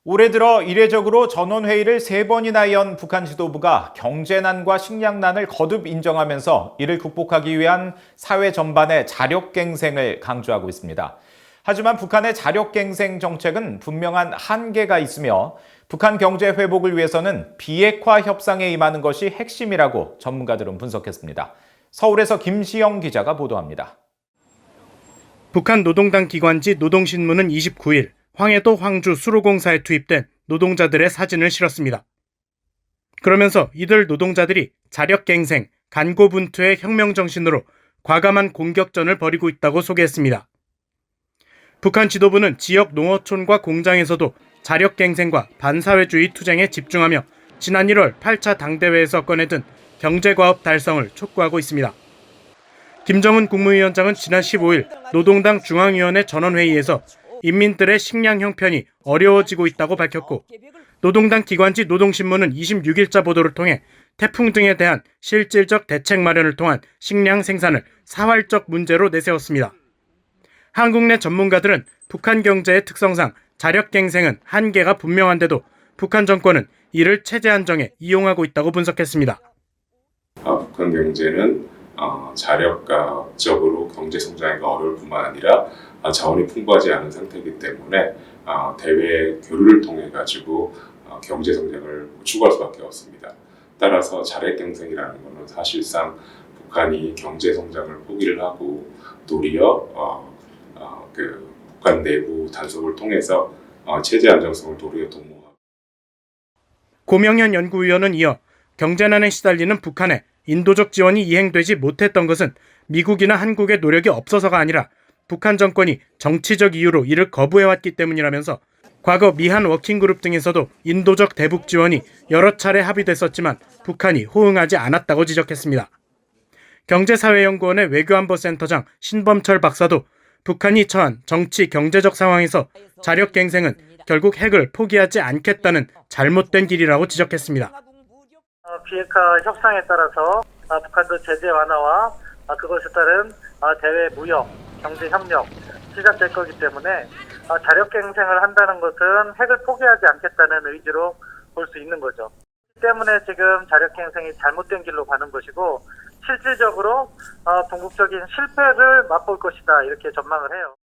올해 들어 이례적으로 전원회의를 3번이나 연 북한 지도부가 경제난과 식량난을 거듭 인정하면서 이를 극복하기 위한 사회 전반의 자력갱생을 강조하고 있습니다. 하지만 북한의 자력갱생 정책은 분명한 한계가 있으며 북한 경제 회복을 위해서는 비핵화 협상에 임하는 것이 핵심이라고 전문가들은 분석했습니다. 서울에서 김시영 기자가 보도합니다. 북한 노동당 기관지 노동신문은 29일 황해도 황주 수로공사에 투입된 노동자들의 사진을 실었습니다. 그러면서 이들 노동자들이 자력갱생, 간고분투의 혁명정신으로 과감한 공격전을 벌이고 있다고 소개했습니다. 북한 지도부는 지역 농어촌과 공장에서도 자력갱생과 반사회주의 투쟁에 집중하며 지난 1월 8차 당대회에서 꺼내든 경제과업 달성을 촉구하고 있습니다. 김정은 국무위원장은 지난 15일 노동당 중앙위원회 전원회의에서 인민들의 식량 형편이 어려워지고 있다고 밝혔고, 노동당 기관지 노동신문은 26일자 보도를 통해 태풍 등에 대한 실질적 대책 마련을 통한 식량 생산을 사활적 문제로 내세웠습니다. 한국 내 전문가들은 북한 경제의 특성상 자력갱생은 한계가 분명한데도 북한 정권은 이를 체제 안정에 이용하고 있다고 분석했습니다. 북한 경제는 자력적으로 경제 성장이 어려울 뿐만 아니라 자원이 풍부하지 않은 상태이기 때문에 대외 교류를 통해 가지고 경제 성장을 추구할 수밖에 없습니다. 따라서 자력갱생이라는 것은 사실상 북한이 경제 성장을 포기를 하고 도리어 북한 내부 단속을 통해서 체제 안정성을 도리어 도모하고. 고명현 연구위원은 이어 경제난에 시달리는 북한에 인도적 지원이 이행되지 못했던 것은 미국이나 한국의 노력이 없어서가 아니라 북한 정권이 정치적 이유로 이를 거부해왔기 때문이라면서 과거 미한 워킹그룹 등에서도 인도적 대북 지원이 여러 차례 합의됐었지만 북한이 호응하지 않았다고 지적했습니다. 경제사회연구원의 외교안보센터장 신범철 박사도 북한이 처한 정치 경제적 상황에서 자력갱생은 결국 핵을 포기하지 않겠다는 잘못된 길이라고 지적했습니다. 비핵화 협상에 따라서 북한도 제재 완화와 그것에 따른 대외 무역, 경제 협력 시작될 거기 때문에 자력갱생을 한다는 것은 핵을 포기하지 않겠다는 의지로 볼 수 있는 거죠. 때문에 지금 자력갱생이 잘못된 길로 가는 것이고 실질적으로 궁극적인 실패를 맛볼 것이다 이렇게 전망을 해요.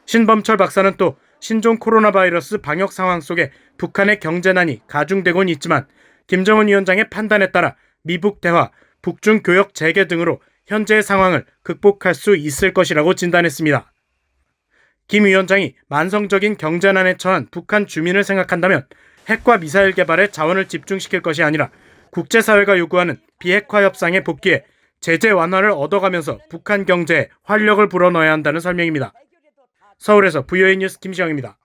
신범철 박사는 또 신종 코로나 바이러스 방역 상황 속에 북한의 경제난이 가중되곤 있지만 김정은 위원장의 판단에 따라 미북 대화, 북중 교역 재개 등으로 현재의 상황을 극복할 수 있을 것이라고 진단했습니다. 김 위원장이 만성적인 경제난에 처한 북한 주민을 생각한다면 핵과 미사일 개발에 자원을 집중시킬 것이 아니라 국제사회가 요구하는 비핵화 협상에 복귀해 제재 완화를 얻어가면서 북한 경제에 활력을 불어넣어야 한다는 설명입니다. 서울에서 VOA 뉴스 김시영입니다.